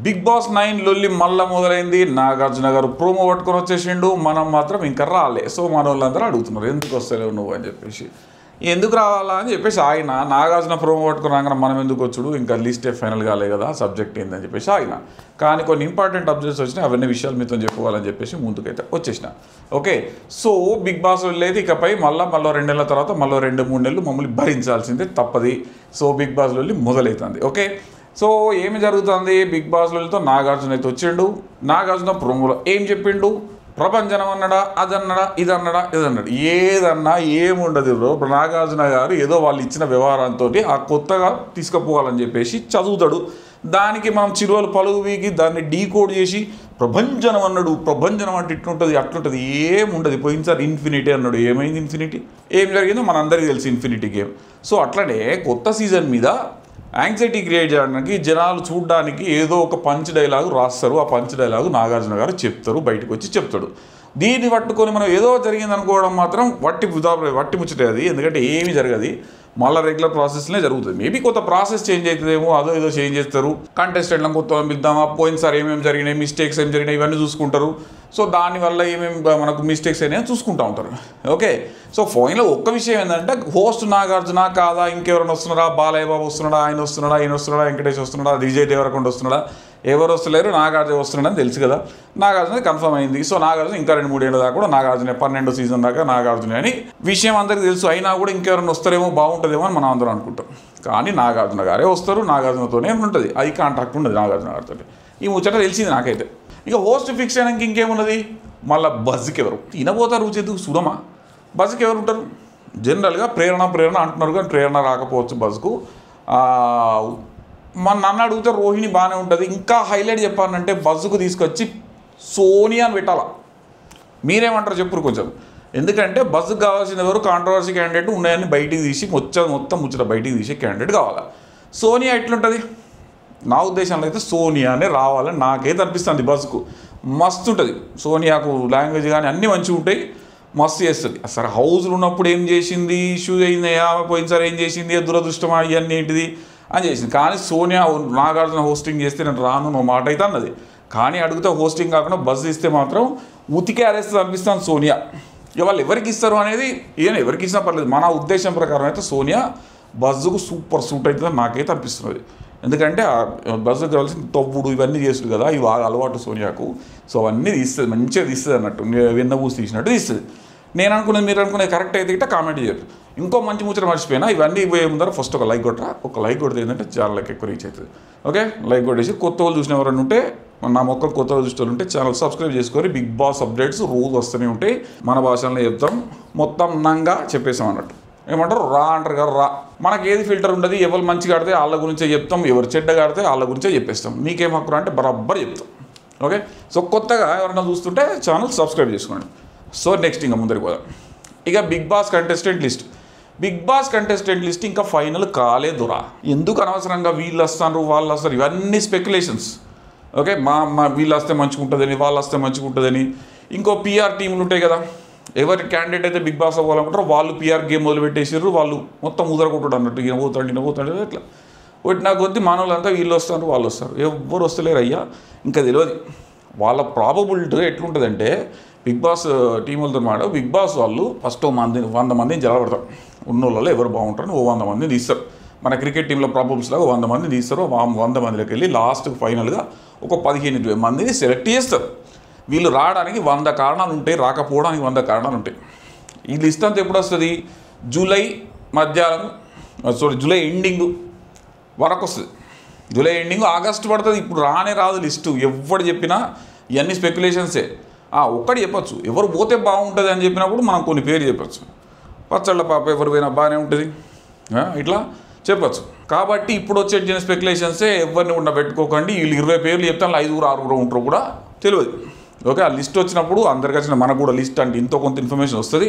Big Boss 9 లొల్లి మళ్ళా మొదలైంది. నాగార్జున గారు ప్రోమో పట్టుకొని వచ్చేసిండు, మనం మాత్రం ఇంకా రాలే. సో మన వాళ్ళందరూ అడుగుతున్నారు ఎందుకు వస్తలేవు నువ్వు అని చెప్పేసి. ఎందుకు రావాలా అని చెప్పేసి ఆయన నాగార్జున ప్రోమో పట్టుకుని రాగానే మనం ఎందుకు వచ్చుడు, ఇంకా లిస్టే ఫైనల్ కాలే కదా, సబ్జెక్ట్ ఏందని చెప్పేసి ఆయన. కానీ కొన్ని ఇంపార్టెంట్ అప్డేట్స్ వచ్చినాయి, అవన్నీ విషయాలు మీతో చెప్పుకోవాలని చెప్పేసి ముందుకైతే వచ్చేసిన. ఓకే, సో బిగ్ బాస్ లేదు ఇకపై మళ్ళీ 2 నెలల తర్వాత మళ్ళీ 2-3 నెలలు మమ్మల్ని భరించాల్సిందే తప్పది. సో బిగ్ బాస్ వెళ్ళి మొదలవుతుంది. ఓకే, సో ఏమి జరుగుతుంది బిగ్ బాస్ వెళ్ళతో నాగార్జున అయితే వచ్చిండు. నాగార్జున ప్రోమోలో ఏం చెప్పిండు, ప్రపంచం అన్నాడా, అదన్నాడా, ఇదన్నాడా, ఇదన్నాడు. ఏదన్నా ఏముండదు బ్రో. నాగార్జున గారు ఏదో వాళ్ళు ఇచ్చిన వ్యవహారంతో ఆ కొత్తగా తీసుకుపోవాలని చెప్పేసి చదువుతాడు. దానికి మనం చిరువలు పలుగు వీగి దాన్ని డీకోడ్ చేసి ప్రభంజనం అన్నాడు, ప్రభంజనం అంటే ఇట్లుంటుంది అట్లుంటుంది, ఏముండదు. పోయినసారి ఇన్ఫినిటీ అన్నాడు, ఏమైంది ఇన్ఫినిటీ, ఏం జరిగిందో మనందరికీ తెలుసు ఇన్ఫినిటీ గేమ్. సో అట్లనే కొత్త సీజన్ మీద యాంగ్జైటీ క్రియేట్ చేయడానికి, జనాలు చూడడానికి ఏదో ఒక పంచ్ డైలాగు రాస్తారు. ఆ పంచ్ డైలాగు నాగార్జున గారు చెప్తారు, బయటకు వచ్చి చెప్తాడు. దీన్ని పట్టుకొని మనం ఏదో జరిగింది అనుకోవడం మాత్రం వట్టి ముచ్చటే అది. ఎందుకంటే ఏమీ జరగదు, మళ్ళీ రెగ్యులర్ ప్రాసెస్నే జరుగుతుంది. మేబీ కొత్త ప్రాసెస్ చేంజ్ అవుతుందేమో, అదో ఏదో చేంజ్ చేస్తారు. కంటెస్టెంట్లను కొత్త పంపిద్దామా, పోయినసారి ఏమేమి జరిగినాయి, మిస్టేక్స్ ఏం జరిగినాయి ఇవన్నీ చూసుకుంటారు. సో దానివల్ల ఏమేమి మనకు మిస్టేక్స్ అయినా చూసుకుంటూ ఉంటారు. ఓకే, సో ఫైనల్ ఒక్క విషయం ఏంటంటే హోస్ట్ నాగార్జున కాదా, ఇంకెవరైనా వస్తున్నారా, బాలయ్య బాబు వస్తున్నాడా, ఆయన వస్తున్నాడా, వెంకటేష్ వస్తున్నాడా, విజయ్ దేవరకొండ వస్తున్నాడా, ఎవరు వస్తలేరు, నాగార్జున వస్తున్నాడని తెలుసు కదా. నాగార్జున కన్ఫర్మ్ అయింది. సో నాగార్జున ఇంకా 2-3 ఏళ్ళ దాకా కూడా నాగార్జున, 12వ సీజన్ దాకా నాగార్జున అని విషయం అందరికీ తెలుసు. అయినా కూడా ఇంకెవరైనా వస్తారేమో, బాగుంటుందేమో అని మనం అందరం అనుకుంటాం. కానీ నాగార్జున గారే వస్తారు, నాగార్జునతోనే ఉంటుంది, అది కాంట్రాక్ట్ ఉండదు నాగార్జున గారితో. ఈ ముచ్చట తెలిసింది నాకైతే. ఇక హోస్ట్ ఫిక్స్ అయినాక ఇంకేమున్నది, మళ్ళీ బజ్కి ఎవరు తినబోతారు, రుచేందుకు చూడమా. బజ్కి ఎవరు ఉంటారు, జనరల్గా ప్రేరణ అంటున్నారు, కానీ ప్రేరణ రాకపోవచ్చు బజ్కు. నన్ను అడిగితే రోహిణి బాగానే ఉంటుంది. ఇంకా హైలైట్ చెప్పాలంటే బజ్జుకు తీసుకొచ్చి సోనియాని పెట్టాలా. మీరేమంటారు చెప్పురు కొంచెం. ఎందుకంటే బజ్జుకు కావాల్సిన ఎవరు, కాంట్రవర్సీ క్యాండిడేట్ ఉన్నాయని బయటికి తీసి మొత్తం ముచ్చట బయటికి తీసే క్యాండిడేట్ కావాలా. సోనియా ఎట్లుంటుంది, నా ఉద్దేశంలో అయితే సోనియానే రావాలని నాకైతే అనిపిస్తుంది. బజ్జుకు మస్తు ఉంటుంది, సోనియాకు లాంగ్వేజ్ కానీ అన్నీ మంచిగా ఉంటాయి, మస్తు చేస్తుంది. అసలు హౌస్లో ఉన్నప్పుడు ఏం చేసింది, ఇష్యూ అయిందయా, పోయినసారి ఏం చేసింది, దురదృష్టమా, ఇవన్నీ ఏంటిది అని చేసింది. కానీ సోనియా నాగార్జున హోస్టింగ్ చేస్తే నేను రాను నో మాట అయితే అన్నది. కానీ అడిగితే హోస్టింగ్ కాకుండా బజ్ ఇస్తే మాత్రం ఉతికే అరేస్తుంది అనిపిస్తాను సోనియా. ఇక వాళ్ళు ఎవరికి ఇస్తారు అనేది ఈయన ఎవరికి ఇచ్చినా పర్లేదు. మన ఉద్దేశం ప్రకారం అయితే సోనియా బజ్జుకు సూపర్ సూట్ అవుతుందని నాకైతే అనిపిస్తున్నది. ఎందుకంటే బజ్జుకు కావాల్సిన తవ్వుడు ఇవన్నీ చేస్తుంది కదా, ఇవి బాగా అలవాటు సోనియాకు. సో అవన్నీ తీస్తుంది, మంచిగా తీస్తుంది అన్నట్టు, వెన్నబూసి తీసినట్టు తీస్తుంది. నేను అనుకునేది మీరు అనుకునేది కరెక్ట్ అయితే ఇట్లా కామెంట్ చేయరు. ఇంకో మంచి ముచ్చట మర్చిపోయినా, ఇవన్నీ పోయే ముందర ఫస్ట్ ఒక లైక్ కొట్టరా. ఒక లైక్ కొడితే ఏంటంటే చాలా ఎక్కువ రీచ్ అవుతుంది. ఓకే, లైక్ కొట్టేసి కొత్త వాళ్ళు చూసిన ఎవరైనా ఉంటే, నా మొక్కలు కొత్త వాళ్ళు చూసిన ఉంటే ఛానల్ సబ్స్క్రైబ్ చేసుకొని బిగ్ బాస్ అప్డేట్స్ రోజు వస్తూనే ఉంటాయి. మన భాషలో చెప్తాం, మొత్తం నంగా చెప్పేసాం అన్నట్టు. ఏమంటారు, రా అంటారు కదా, రా. మనకి ఏది ఫిల్టర్ ఉండదు, ఎవరు మంచిగా ఆడితే వాళ్ళ గురించే చెప్తాం, ఎవరు చెడ్డగా ఆడితే వాళ్ళ గురించే చెప్పేస్తాం. మీకేం హక్కు అంటే బరాబర్ చెప్తాం. ఓకే, సో కొత్తగా ఎవరైనా చూస్తుంటే ఛానల్ సబ్స్క్రైబ్ చేసుకోండి. సో నెక్స్ట్ ఇంకా ముందరికి పోదాం. ఇక బిగ్ బాస్ కంటెస్టెంట్ లిస్ట్ ఇంకా ఫైనల్ కాలేదురా. ఎందుకు అనవసరంగా వీళ్ళు వస్తారు వాళ్ళు వస్తారు, ఇవన్నీ స్పెక్యులేషన్స్. ఓకే, వీళ్ళు వస్తే మంచిగా ఉంటుందని, వాళ్ళు వస్తే మంచిగా ఉంటుందని. ఇంకో పిఆర్ టీంలు ఉంటాయి కదా, ఎవరి క్యాండిడేట్ అయితే బిగ్ బాస్ అవ్వాలనుకుంటారో వాళ్ళు పిఆర్ గేమ్ మొదలుపెట్టేసారు. వాళ్ళు మొత్తం ఉదరకొట్టాడు అన్నట్టు, ఈయన పోతాడు ఇట్లా ఒకటి కొద్ది మానవులంతా వీళ్ళు వస్తారు వాళ్ళు వస్తారు, ఎవ్వరు వస్తలేరు అయ్యా. ఇంకా తెలియదు వాళ్ళ ప్రాబబిలిటీ ఎట్లుంటుందంటే, బిగ్ బాస్ టీం వాళ్ళతో మాట బిగ్ బాస్ వాళ్ళు ఫస్ట్ 100 మందిని జలబడతారు. ఉన్న వాళ్ళలో ఎవరు బాగుంటారని 100 మందిని తీస్తారు. మన క్రికెట్ టీంలో ప్రాబ్లమ్స్ లాగా 100 మందిని తీస్తారు. 100 మందిలోకి వెళ్ళి లాస్ట్కి ఫైనల్గా ఒక 15-20 మందిని సెలెక్ట్ చేస్తారు. వీళ్ళు రావడానికి 100 కారణాలు ఉంటాయి, రాకపోవడానికి 100 కారణాలు ఉంటాయి. ఈ లిస్ట్ అంతా ఎప్పుడు వస్తుంది, జూలై ఎండింగ్ వరకు వస్తుంది. జూలై ఎండింగ్ ఆగస్టు పడుతుంది. ఇప్పుడు రాదు లిస్టు. ఎవరు చెప్పినా ఇవన్నీ స్పెక్యులేషన్సే. ఒక్కటి చెప్పచ్చు, ఎవరు పోతే బాగుంటుంది అని చెప్పినప్పుడు మనం కొన్ని పేరు చెప్పచ్చు. పచ్చళ్ళ పాప ఎవరు పోయినా బాగానే ఉంటుంది, ఇట్లా చెప్పచ్చు. కాబట్టి ఇప్పుడు వచ్చే స్పెక్యులేషన్సే, ఎవరిని ఉండబెట్టుకోకండి. వీళ్ళు 20 పేర్లు చెప్తాను, 5-6 ఉంటారు కూడా తెలియదు. ఓకే, ఆ లిస్ట్ వచ్చినప్పుడు అందరికి వచ్చిన మనకు కూడా లిస్ట్ అంటే ఇంతో కొంత ఇన్ఫర్మేషన్ వస్తుంది.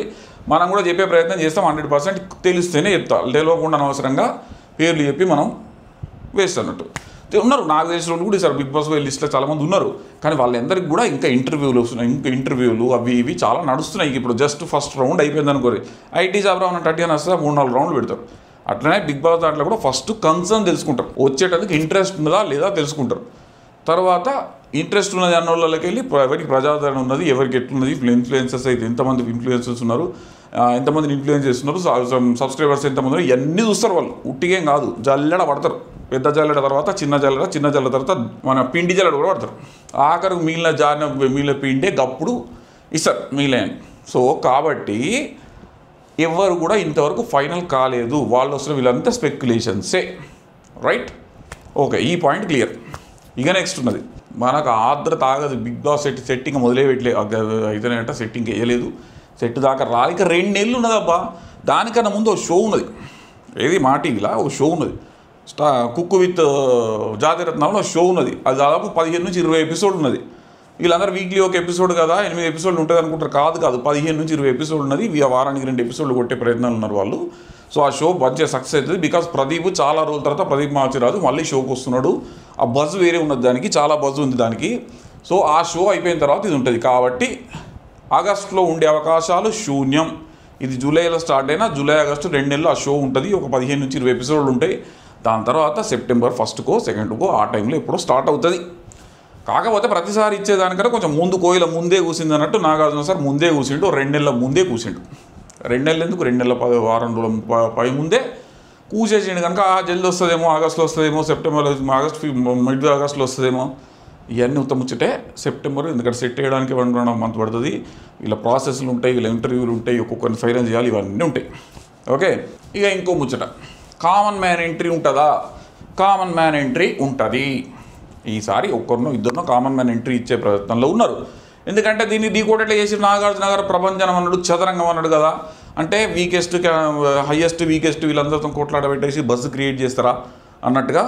మనం కూడా చెప్పే ప్రయత్నం చేస్తాం. 100% తెలిస్తేనే చెప్తాం, తెలియకుండా అనవసరంగా పేర్లు చెప్పి మనం వేస్తున్నట్టు ఉన్నారు. నాకు తెలిసిన వాళ్ళు కూడా ఈసారి బిగ్ బాస్ లిస్ట్లో చాలామంది ఉన్నారు. కానీ వాళ్ళందరికీ కూడా ఇంకా ఇంటర్వ్యూలు వస్తున్నాయి, ఇంటర్వ్యూలు అవి ఇవి చాలా నడుస్తున్నాయి. ఇప్పుడు జస్ట్ ఫస్ట్ రౌండ్ అయిపోయింది అనుకోరు, ఐటీ జాబ్ రావన్న 30 అని వస్తే 3-4 రౌండ్లు పెడతారు. అట్లనే బిగ్ బాస్ దాంట్లో కూడా ఫస్ట్ కన్సర్న్ తెలుసుకుంటారు, వచ్చేటందుకు ఇంట్రెస్ట్ ఉన్నదా లేదా తెలుసుకుంటారు. తర్వాత ఇంట్రెస్ట్ ఉన్నది అన్న వాళ్ళకి వెళ్ళి ఎవరికి ప్రజాదరణ ఉన్నది, ఎవరికి ఎట్లున్నది, ఇన్ఫ్లుయెన్సర్స్ అయితే ఎంతమంది ఇన్ఫ్లుయెన్సర్స్ ఉన్నారు, ఎంతమంది ఇన్ఫ్లుయెన్స్ చేస్తున్నారు, సబ్స్క్రైబర్స్ ఎంతమంది ఉన్నారు, ఇవన్నీ చూస్తారు వాళ్ళు. ఉట్టిగేం కాదు, జల్లెడ పడతారు. పెద్ద జల్లెడ తర్వాత చిన్న జల్లెడ తర్వాత మన పిండి జల్లెడ కూడా పడతారు. ఆఖరికి మిగిలిన పిండే గప్పుడు ఇస్తారు మిగిలిన. సో కాబట్టి ఎవరు కూడా ఇంతవరకు ఫైనల్ కాలేదు. వాళ్ళు అసలు వీళ్ళంతా స్పెక్యులేషన్సే, రైట్? ఓకే, ఈ పాయింట్ క్లియర్. ఇక నెక్స్ట్ ఉన్నది మనకు ఆర్ద్రత ఆగదు. బిగ్ బాస్ సెట్టింగ్ మొదలే పెట్టలే అయితేనేట సెట్టింగ్ వేయలేదు, సెట్ దాకా రాలి. ఇక 2 నెలలు ఉన్నదబ్బా. దానికన్నా ముందు ఒక షో ఉన్నది, ఏది మా టీవీలో ఒక షో ఉన్నది, కుక్కు విత్ జాతిరత్నాల్లో షో ఉన్నది. అది దాదాపు 15 నుంచి 20 ఎపిసోడ్ ఉన్నది. వీళ్ళందరూ వీక్లీ ఒక ఎపిసోడ్ కదా, 8 ఎపిసోడ్లు ఉంటుంది అనుకుంటారు. కాదు 15 నుంచి 20 ఎపిసోడ్ ఉన్నది. వారానికి 2 ఎపిసోడ్లు కొట్టే ప్రయత్నాలు ఉన్నారు వాళ్ళు. సో ఆ షో మంచిగా సక్సెస్ అవుతుంది. బికాస్ ప్రదీప్ చాలా రోజుల తర్వాత ప్రదీప్ మాచిరాజు మళ్ళీ షోకి వస్తున్నాడు. ఆ బజ్ వేరే ఉన్నది, దానికి చాలా బజ్ ఉంది దానికి. సో ఆ షో అయిపోయిన తర్వాత ఇది ఉంటుంది. కాబట్టి ఆగస్టులో ఉండే అవకాశాలు శూన్యం. ఇది జూలైలో స్టార్ట్ అయినా జూలై ఆగస్టు 2 నెలలు ఆ షో ఉంటుంది. ఒక 15 నుంచి 20 ఎపిసోడ్లు ఉంటాయి. దాని తర్వాత సెప్టెంబర్ 1కో 2కో ఆ టైంలో ఎప్పుడో స్టార్ట్ అవుతుంది. కాకపోతే ప్రతిసారి ఇచ్చేదానికన్నా కొంచెం ముందు కోయిల ముందే కూసింది అన్నట్టు నాగార్జున సార్ ముందే కూసిండు, 2 నెలల ముందే కూసిండు. 2 నెలలు ఎందుకు, 2 నెలల వారం రోజుల పై ముందే కూసేసిండు కనుక జల్దీ వస్తుందేమో, ఆగస్టులో వస్తుందేమో, సెప్టెంబర్లో, మిడ్ ఆగస్టులో వస్తుందేమో. ఇవన్నీ ఉత్తముచ్చటే. సెప్టెంబర్ ఎందుకంటే సెట్ చేయడానికి 1.5 మంత్ పడుతుంది. వీళ్ళ ప్రాసెస్లు ఉంటాయి, వీళ్ళ ఇంటర్వ్యూలు ఉంటాయి, ఒక్కొక్కరిని ఫైనల్ చేయాలి, ఇవన్నీ ఉంటాయి. ఓకే, ఇక ఇంకో ముచ్చట, కామన్ మ్యాన్ ఎంట్రీ ఉంటుందా? కామన్ మ్యాన్ ఎంట్రీ ఉంటుంది. ఈసారి ఒక్కరినో ఇద్దరినో కామన్ మ్యాన్ ఎంట్రీ ఇచ్చే ప్రయత్నంలో ఉన్నారు. ఎందుకంటే దీన్ని డీకోడెట్లా చేసి నాగార్జున గారు ప్రభంజనం అన్నాడు, చదరంగం అన్నాడు కదా. అంటే వీకెస్ట్, హయ్యెస్ట్, వీకెస్ట్ వీళ్ళందరితో కొట్లాడబెట్టేసి బస్సు క్రియేట్ చేస్తారా అన్నట్టుగా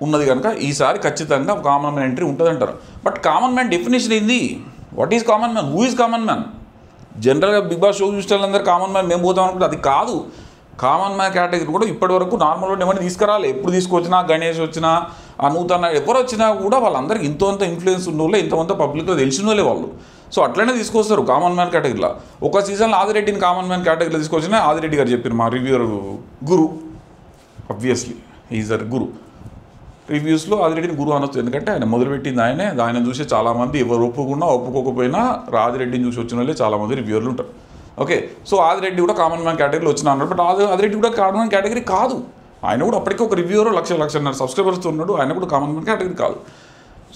ఉన్నది. కనుక ఈసారి ఖచ్చితంగా కామన్ మ్యాన్ ఎంట్రీ ఉంటుంది అంటారు. బట్ కామన్ మ్యాన్ డెఫినేషన్ ఏంది? What is common man? Who is common man? జనరల్గా బిగ్ బాస్ షో చూసే వాళ్ళందరూ కామన్ మ్యాన్ మేము పోతాం అనుకుంటే అది కాదు. కామన్ మ్యాన్ కేటగిరీ కూడా ఇప్పటివరకు నార్మల్ ఏమైనా తీసుకురాలి. ఎప్పుడు తీసుకొచ్చినా, గణేష్ వచ్చినా, నూతన ఎవరు వచ్చినా కూడా వాళ్ళందరికీ ఇంత ఇన్ఫ్లుయెన్స్ ఉన్న వాళ్ళే, ఇంతమంత పబ్లిక్లో తెలిసిన వాళ్ళే వాళ్ళు. సో అట్లనే తీసుకొస్తారు కామన్ మ్యాన్ కేటగిరీలో. ఒక సీజన్లో ఆదిరెడ్డిని కామన్ మ్యాన్ కేటగిరీలో తీసుకొచ్చినా ఆదిరెడ్డి గారు చెప్పారు, మా రివ్యూర్ గురు, ఆబ్వియస్లీ ఈజ్ అ గురు. రివ్యూస్లో ఆదిరెడ్డిని గురు అనొచ్చు, ఎందుకంటే ఆయన మొదలుపెట్టింది ఆయనే. ఆయన చూసి చాలామంది ఎవరు ఒప్పుకోకపోయినా ఆదిరెడ్డిని చూసి వచ్చిన వాళ్ళే చాలామంది రివ్యూర్లు ఉంటారు. ఓకే, సో ఆదిరెడ్డి కూడా కామన్ మ్యాన్ కేటగిరీలో వచ్చినా అన్నాడు. బట్ ఆదిరెడ్డి కూడా కామన్ మ్యాన్ కేటగిరీ కాదు. ఆయన కూడా అప్పటికే ఒక రివ్యూవర్ 1,00,000 సబ్స్క్రైబర్స్తో ఉన్నాడు. ఆయన కూడా కామన్ మ్యాన్ కేటగిరీ కాదు.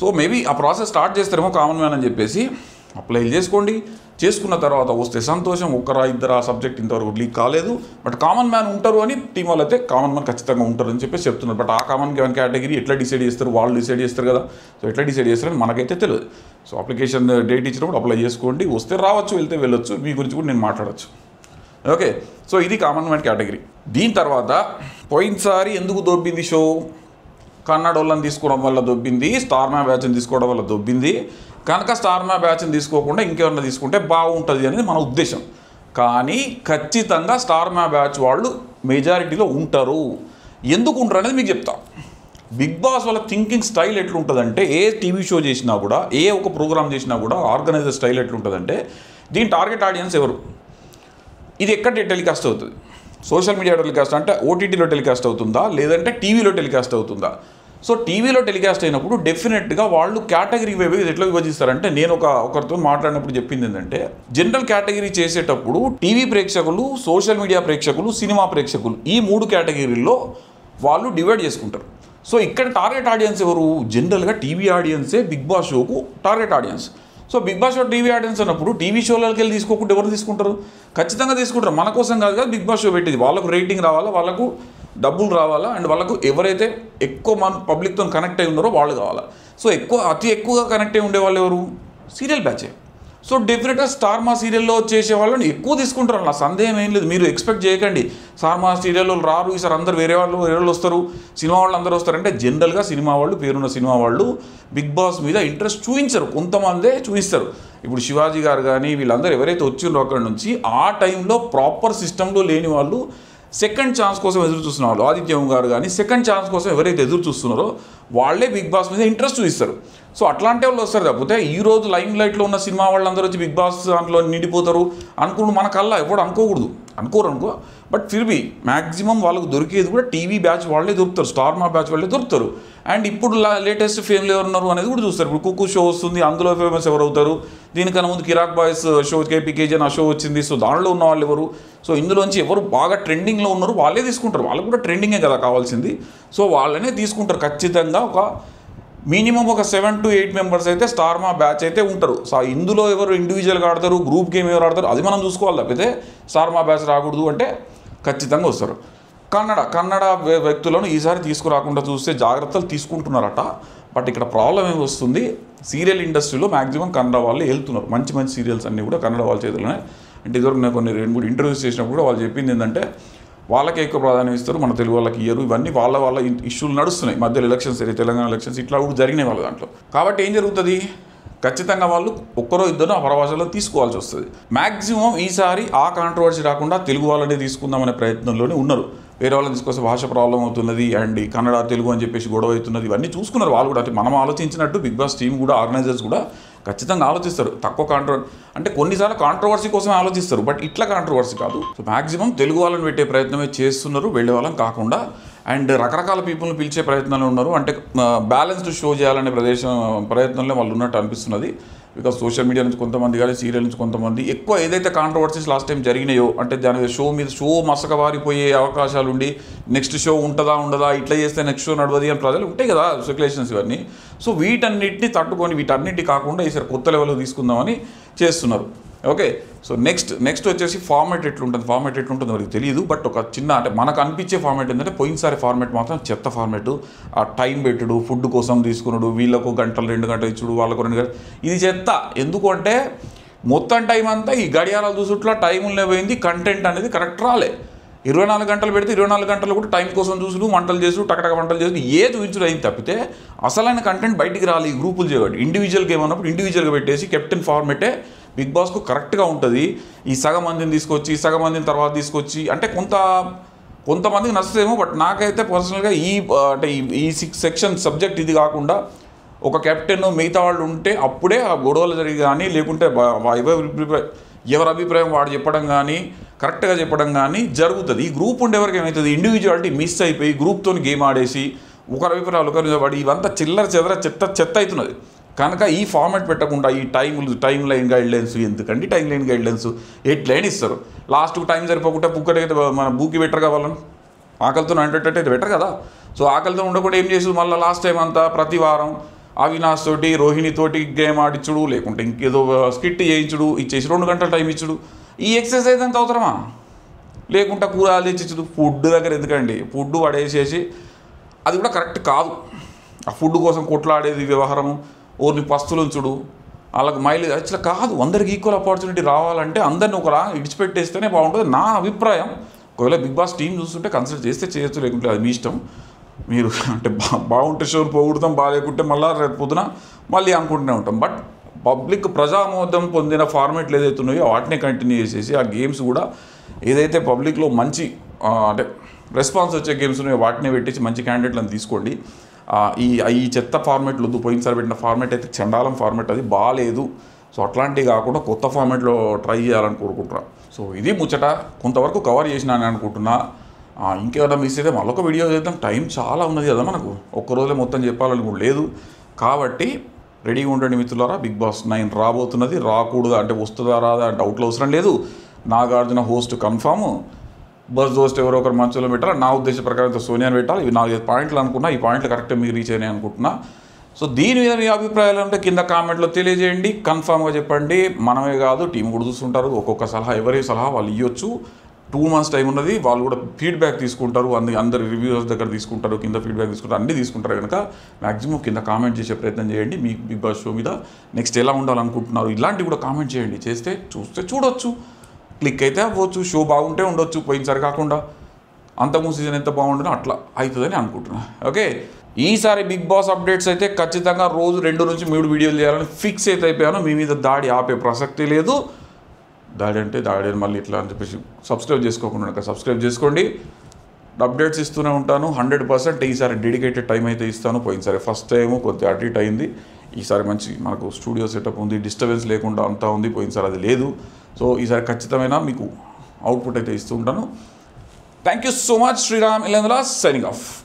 సో మేబీ ఆ ప్రాసెస్ స్టార్ట్ చేస్తారేమో కామన్ మ్యాన్ అని చెప్పేసి. అప్లై చేసుకోండి, చేసుకున్న తర్వాత వస్తే సంతోషం. 1-2 సబ్జెక్ట్ ఇంతవరకు లీక్ కాలేదు. బట్ కామన్ మ్యాన్ ఉంటారు అని టీం వాళ్ళు అయితే కామన్ మ్యాన్ ఖచ్చితంగా ఉంటారు అని చెప్పేసి చెప్తున్నారు. బట్ ఆ కామన్ మ్యాన్ కేటగిరీ ఎట్లా డిసైడ్ చేస్తారు? వాళ్ళు డిసైడ్ చేస్తారు కదా. సో ఎట్లా డిసైడ్ చేస్తారని మనకైతే తెలియదు. సో అప్లికేషన్ డేట్ ఇచ్చినప్పుడు అప్లై చేసుకోండి. వస్తే రావచ్చు, వెళ్తే వెళ్ళొచ్చు. మీ గురించి కూడా నేను మాట్లాడచ్చు. ఓకే, సో ఇది కామన్ మ్యాన్ కేటగిరీ. దీని తర్వాత పోయినసారి ఎందుకు దొబ్బింది షో? కన్నడ వాళ్ళని తీసుకోవడం వల్ల దొబ్బింది, స్టార్ మా బ్యాచ్ని తీసుకోవడం వల్ల దొబ్బింది. కనుక స్టార్ మా బ్యాచ్ని తీసుకోకుండా ఇంకెవరన్నా తీసుకుంటే బాగుంటుంది అనేది మన ఉద్దేశం. కానీ ఖచ్చితంగా స్టార్ మా బ్యాచ్ వాళ్ళు మెజారిటీలో ఉంటారు. ఎందుకు ఉంటారు అనేది మీకు చెప్తా. బిగ్ బాస్ వాళ్ళ థింకింగ్ స్టైల్ ఎట్లుంటుందంటే, ఏ టీవీ షో చేసినా కూడా, ఏ ఒక ప్రోగ్రామ్ చేసినా కూడా ఆర్గనైజర్ స్టైల్ ఎట్లుంటుందంటే, దీని టార్గెట్ ఆడియన్స్ ఎవరు, ఇది ఎక్కడ టెలికాస్ట్ అవుతుంది, సోషల్ మీడియా టెలికాస్ట్ అంటే ఓటీటీలో టెలికాస్ట్ అవుతుందా, లేదంటే టీవీలో టెలికాస్ట్ అవుతుందా. సో టీవీలో టెలికాస్ట్ అయినప్పుడు డెఫినెట్గా వాళ్ళు కేటగిరీ ఎట్లా విభజిస్తారంటే, నేను ఒకరితో మాట్లాడినప్పుడు చెప్పింది ఏంటంటే, జనరల్ కేటగిరీ చేసేటప్పుడు టీవీ ప్రేక్షకులు, సోషల్ మీడియా ప్రేక్షకులు, సినిమా ప్రేక్షకులు, ఈ 3 కేటగిరీల్లో వాళ్ళు డివైడ్ చేసుకుంటారు. సో ఇక్కడ టార్గెట్ ఆడియన్స్ ఎవరు? జనరల్గా టీవీ ఆడియన్సే బిగ్ బాస్ షోకు target audience. So Bigg Boss show TV audience అన్నప్పుడు టీవీ షోలకి వెళ్ళి తీసుకోకుండా ఎవరు తీసుకుంటారు? ఖచ్చితంగా తీసుకుంటారు. మన కోసం కాదు కదా బిగ్ బాస్ షో పెట్టేది. వాళ్ళకు రేటింగ్ రావాలా, వాళ్ళకు డబ్బులు రావాలా, అండ్ వాళ్ళకు ఎవరైతే ఎక్కువ పబ్లిక్తో కనెక్ట్ అయి ఉన్నారో వాళ్ళు కావాలా. సో అతి ఎక్కువగా కనెక్ట్ అయి ఉండేవాళ్ళు ఎవరు? సీరియల్ బ్యాచే. సో డెఫినెట్గా స్టార్ మా సీరియల్లో చేసే వాళ్ళని ఎక్కువ తీసుకుంటారు. నా సందేహం ఏం లేదు. మీరు ఎక్స్పెక్ట్ చేయకండి స్టార్ మా సీరియల్లో రారు ఈసారి అందరు వేరే వాళ్ళు వస్తారు, సినిమా వాళ్ళు అందరూ వస్తారంటే, జనరల్గా సినిమా వాళ్ళు, పేరున్న సినిమా వాళ్ళు బిగ్ బాస్ మీద ఇంట్రెస్ట్ చూపించరు, కొంతమందే చూపిస్తారు. ఇప్పుడు శివాజీ గారు కానీ వీళ్ళందరూ ఎవరైతే వచ్చిండ్రో అక్కడ నుంచి, ఆ టైంలో ప్రాపర్ సిస్టంలో లేని వాళ్ళు సెకండ్ ఛాన్స్ కోసం ఎదురు చూస్తున్న వాళ్ళు, ఆదిత్యం గారు కానీ సెకండ్ ఛాన్స్ కోసం ఎవరైతే ఎదురు చూస్తున్నారో వాళ్ళే బిగ్ బాస్ మీద ఇంట్రెస్ట్ చూపిస్తారు. సో అట్లాంటి వాళ్ళు వస్తారు. తప్పితే ఈరోజు లైమ్ లైట్లో ఉన్న సినిమా వాళ్ళందరూ వచ్చి బిగ్ బాస్ దాంట్లో నిండిపోతారు అనుకుంటూ మన కల్లా ఎప్పుడు అనుకోకూడదు. అనుకో బట్ ఫిర్బీ మ్యాక్సిమం వాళ్ళకు దొరికేది కూడా టీవీ బ్యాచ్ వాళ్ళే దొరుకుతారు, స్టార్ మా బ్యాచ్ వాళ్ళే దొరుకుతారు. అండ్ ఇప్పుడు లేటెస్ట్ ఫేమ్లో ఎవరు ఉన్నారు అనేది కూడా చూస్తారు. ఇప్పుడు కుక్కు షో వస్తుంది, అందులో ఫేమస్ ఎవరు అవుతారు? దీనికన్నా ముందు కిరాక్ బాయ్స్ షో కేపీకేజన్ ఆ షో వచ్చింది. సో దానిలో ఉన్న వాళ్ళు ఎవరు? సో ఇందులోంచి ఎవరు బాగా ట్రెండింగ్లో ఉన్నారు వాళ్ళే తీసుకుంటారు. వాళ్ళకు కూడా ట్రెండింగే కదా కావాల్సింది. సో వాళ్ళనే తీసుకుంటారు ఖచ్చితంగా. ఒక మినిమం ఒక 7 to 8 మెంబర్స్ అయితే స్టార్ మా బ్యాచ్ అయితే ఉంటారు. సో ఇందులో ఎవరు ఇండివిజువల్గా ఆడతారు, గ్రూప్ గేమ్ ఎవరు ఆడతారు అది మనం చూసుకోవాలి. తప్పితే స్టార్ మా బ్యాచ్ రాకూడదు అంటే ఖచ్చితంగా వస్తారు. కన్నడ వ్యక్తులను ఈసారి తీసుకురాకుండా చూస్తే జాగ్రత్తలు తీసుకుంటున్నారట. బట్ ఇక్కడ ప్రాబ్లం ఏమి వస్తుంది, సీరియల్ ఇండస్ట్రీలో మ్యాక్సిమం కన్నడ వాళ్ళు వెళ్తున్నారు. మంచి మంచి సీరియల్స్ అన్నీ కూడా కన్నడ వాళ్ళ చేతుల్లోనే. అంటే ఇదివరకు నేను కొన్ని 2-3 ఇంటర్వ్యూస్ చేసినప్పుడు కూడా వాళ్ళు చెప్పింది ఏంటంటే వాళ్ళకే ఎక్కువ ప్రాధాన్యం ఇస్తారు, మన తెలుగు వాళ్ళకి ఇయ్యరు. ఇవన్నీ వాళ్ళ ఇష్యూలు నడుస్తున్నాయి. మధ్యలో ఎలక్షన్స్, తెలంగాణ ఎలక్షన్స్ ఇట్లా కూడా జరిగినాయి వాళ్ళ దాంట్లో. కాబట్టి ఏం జరుగుతుంది, ఖచ్చితంగా వాళ్ళు ఒక్కరో ఇద్దరు ఆ పరభాషలో తీసుకోవాల్సి వస్తుంది. మ్యాక్సిమం ఈసారి ఆ కాంట్రవర్సీ రాకుండా తెలుగు వాళ్ళనే తీసుకుందామనే ప్రయత్నంలోనే ఉన్నారు. వేరే వాళ్ళని తీసుకొస్తే భాష ప్రాబ్లం అవుతున్నది అండ్ ఈ కన్నడ తెలుగు అని చెప్పేసి గొడవ అవుతున్నది. ఇవన్నీ చూసుకున్నారు వాళ్ళు కూడా. అంటే మనం ఆలోచించినట్టు బిగ్ బాస్ టీం కూడా, ఆర్గనైజర్స్ కూడా ఖచ్చితంగా ఆలోచిస్తారు. తక్కువ అంటే కొన్నిసార్లు కాంట్రవర్సీ కోసమే ఆలోచిస్తారు, బట్ ఇట్లా కాంట్రవర్సీ కాదు. సో మ్యాక్సిమం తెలుగు వాళ్ళని పెట్టే ప్రయత్నమే చేస్తున్నారు, వెళ్ళే వాళ్ళని కాకుండా. అండ్ రకరకాల పీపుల్ని పిలిచే ప్రయత్నాలు ఉన్నారు. అంటే బ్యాలెన్స్డ్ షో చేయాలనే ప్రయత్నంలో వాళ్ళు ఉన్నట్టు అనిపిస్తున్నది. బికాస్ సోషల్ మీడియా నుంచి కొంతమంది కానీ సీరియల్ నుంచి కొంతమంది ఎక్కువ ఏదైతే కాంట్రవర్సీస్ లాస్ట్ టైం జరిగినాయో, అంటే దాని షో మసకవారిపోయే అవకాశాలు ఉండి నెక్స్ట్ షో ఉంటుందా ఉండదా, ఇట్లా చేస్తే నెక్స్ట్ షో నడవది అని ప్రజలు ఉంటాయి కదా స్పెక్యులేషన్స్ ఇవన్నీ. సో వీటన్నిటిని తట్టుకొని వీటన్నిటి కాకుండా ఈసారి కొత్త లెవెల్లో తీసుకుందామని చేస్తున్నారు. ఓకే, సో నెక్స్ట్ వచ్చేసి ఫార్మాట్ ఎట్లుంటుందో మనకి తెలియదు. బట్ ఒక చిన్న అంటే మనకు అనిపించే ఫార్మాట్ ఏంటంటే పోయినసారి ఫార్మాట్ మాత్రం చెత్త ఫార్మాట్. ఆ టైం పెట్టుడు, ఫుడ్ కోసం తీసుకున్నాడు, వీళ్ళకు 2 గంటలు ఇచ్చుడు, వాళ్ళకు 2 గంటలు, ఇది చెత్త. ఎందుకు అంటే మొత్తం టైం అంతా ఈ గడియారాలు చూసుట్లా టైములనే పోయింది. కంటెంట్ అనేది కరెక్ట్ రాలే. 24 గంటలు పెడితే 24 గంటలు కూడా టైం కోసం చూసుడు, వంటలు చేసుడు, టకటక వంటలు చేసుడు, చూపించుడు అయింది తప్పితే అసలైన కంటెంట్ బయటికి రాలి. ఈ గ్రూపులు చేయబడి ఇండివిజువల్ గేమ్ అన్నప్పుడు ఇండివిజువల్గా పెట్టేసి కెప్టెన్ ఫార్మేటే బిగ్ బాస్కు కరెక్ట్గా ఉంటుంది. ఈ సగం మందిని తీసుకొచ్చి సగం మందిని తర్వాత తీసుకొచ్చి అంటే కొంతమందికి నచ్చుతేమో. బట్ నాకైతే పర్సనల్గా అంటే ఈ 6 సెక్షన్ సబ్జెక్ట్ ఇది కాకుండా ఒక కెప్టెన్ మిగతా వాళ్ళు ఉంటే అప్పుడే ఆ గొడవలు జరిగి కానీ, లేకుంటే ఎవరి అభిప్రాయం వాడు చెప్పడం కానీ, కరెక్ట్గా చెప్పడం కానీ జరుగుతుంది. ఈ గ్రూప్ ఉండేవరకు ఏమవుతుంది, ఇండివిజువాలిటీ మిస్ అయిపోయి గ్రూప్తో గేమ్ ఆడేసి ఒకరి అభిప్రాయాలు ఒకరి పడి ఇవంతా చిల్లర చెత్త అవుతున్నది. కనుక ఈ ఫార్మాట్ పెట్టకుండా ఈ టైం లైన్ గైడ్లైన్స్, ఎందుకండి టైం లైన్ గైడ్లైన్స్ ఎట్లయినా ఇస్తారు. లాస్ట్కు టైం సరిపోకుండా బుక్కడైతే మన బూకి బెటర్ కావాలని ఆకలితో అంటే బెటర్ కదా. సో ఆకలితో ఉండకుండా ఏం చేసి మళ్ళీ లాస్ట్ టైం అంతా ప్రతి వారం అవినాష్ తోటి, రోహిణితోటి గేమ్ ఆడించుడు, లేకుంటే ఇంకేదో స్కిట్ చేయించుడు, ఇచ్చేసి 2 గంటల టైం ఇచ్చుడు. ఈ ఎక్సర్సైజ్ అంత అవసరమా? లేకుంటే కూరలు తెచ్చిచ్చుడు. ఫుడ్ దగ్గర ఎందుకండి, ఫుడ్ పడేసేసి అది కూడా కరెక్ట్ కాదు. ఆ ఫుడ్ కోసం కొట్లాడేది వ్యవహారము, ఓర్ని పస్తులు ఉంచుడు, వాళ్ళకి మైలేజ్ అట్లా కాదు. అందరికి ఈక్వల్ ఆపర్చునిటీ రావాలంటే అందరిని ఒకలా ఇడిచిపెట్టేస్తేనే బాగుంటుంది నా అభిప్రాయం. ఒకవేళ బిగ్ బాస్ టీం చూస్తుంటే కన్సిడర్ చేస్తే చేయొచ్చు, లేకుంటే అది మీ ఇష్టం. మీరు అంటే బాగుంటే షోని పోగొడతాం, బాగాలేకుంటే మళ్ళీ రేపు పొద్దున మళ్ళీ అనుకుంటూనే ఉంటాం. బట్ పబ్లిక్ ప్రజామోదం పొందిన ఫార్మేట్లు ఏదైతే ఉన్నాయో వాటిని కంటిన్యూ చేసేసి ఆ గేమ్స్ కూడా ఏదైతే పబ్లిక్లో మంచి అంటే రెస్పాన్స్ వచ్చే గేమ్స్ ఉన్నాయో వాటిని పెట్టేసి మంచి క్యాండిడేట్లను తీసుకోండి. ఈ చెత్త ఫార్మేట్లు వద్దు. పోయినసారి పెట్టిన ఫార్మేట్ అయితే చండాలం ఫార్మేట్, అది బాగాలేదు. సో అట్లాంటివి కాకుండా కొత్త ఫార్మేట్లో ట్రై చేయాలని కోరుకుంటున్నాను. సో ఇది ముచ్చట, కొంతవరకు కవర్ చేసినాను అనుకుంటున్నా. ఇంకేమైనా మిస్ అయితే మళ్ళొక వీడియో చేద్దాం. టైం చాలా ఉన్నది కదా మనకు, ఒక్కరోజే మొత్తం చెప్పాలని కూడా లేదు. కాబట్టి రెడీగా ఉండండి మిత్రులారా. బిగ్ బాస్ 9 రాబోతున్నది. రాకూడదు అంటే వస్తుందా రాదా డౌట్లు అవసరం లేదు. నాగార్జున హోస్ట్ కన్ఫామ్, బస్ హోస్ట్ ఎవరో ఒకరు మంచులో పెట్టాలి. నా ఉద్దేశ ప్రకారం సోనియాని పెట్టాలి. ఇవి 4-5 పాయింట్లు అనుకున్నా, ఈ పాయింట్లు కరెక్ట్గా మీకు రీచ్ అయినాయి అనుకుంటున్నా. సో దీని మీద మీ అభిప్రాయాలు అంటే కింద కామెంట్లో తెలియజేయండి. కన్ఫామ్గా చెప్పండి. మనమే కాదు, టీం కూడా చూస్తుంటారు. ఒక్కొక్క సలహా, ఎవరి సలహా వాళ్ళు ఇవ్వచ్చు. 2 months టైం ఉన్నది. వాళ్ళు కూడా ఫీడ్బ్యాక్ తీసుకుంటారు, అందరి రివ్యూవర్స్ దగ్గర తీసుకుంటారు, కింద ఫీడ్బ్యాక్ తీసుకుంటారు, అన్నీ తీసుకుంటారు. కనుక మ్యాక్సిమం కింద కామెంట్ చేసే ప్రయత్నం చేయండి. మీ బిగ్ బాస్ షో మీద నెక్స్ట్ ఎలా ఉండాలనుకుంటున్నారు ఇలాంటివి కూడా కామెంట్ చేయండి. చూస్తే చూడొచ్చు, క్లిక్ అయితే అవ్వచ్చు, షో బాగుంటే ఉండొచ్చు. పోయినసారి కాకుండా అంతకు సీజన్ ఎంత బాగుంటుందో అట్లా అవుతుందని అనుకుంటున్నా. ఓకే, ఈసారి బిగ్ బాస్ అప్డేట్స్ అయితే ఖచ్చితంగా రోజు 2 నుంచి 3 వీడియోలు చేయాలని ఫిక్స్ అయితే అయిపోయాను. మీ మీద దాడి ఆపే ప్రసక్తి లేదు. దాడి అని మళ్ళీ ఇట్లా అని చెప్పేసి సబ్స్క్రైబ్ చేసుకోకుండా సబ్స్క్రైబ్ చేసుకోండి. అప్డేట్స్ ఇస్తూనే ఉంటాను 100%. ఈసారి డెడికేటెడ్ టైం అయితే ఇస్తాను. పోయినసారి ఫస్ట్ టైము కొద్దిగా అటు ఇటు అయింది. ఈసారి మంచి మనకు స్టూడియో సెటప్ ఉంది, డిస్టర్బెన్స్ లేకుండా అంతా ఉంది. పోయినసారి అది లేదు. సో ఈసారి ఖచ్చితమైన మీకు అవుట్పుట్ అయితే ఇస్తూ ఉంటాను. Thank you so much. Sriram Illandula signing of.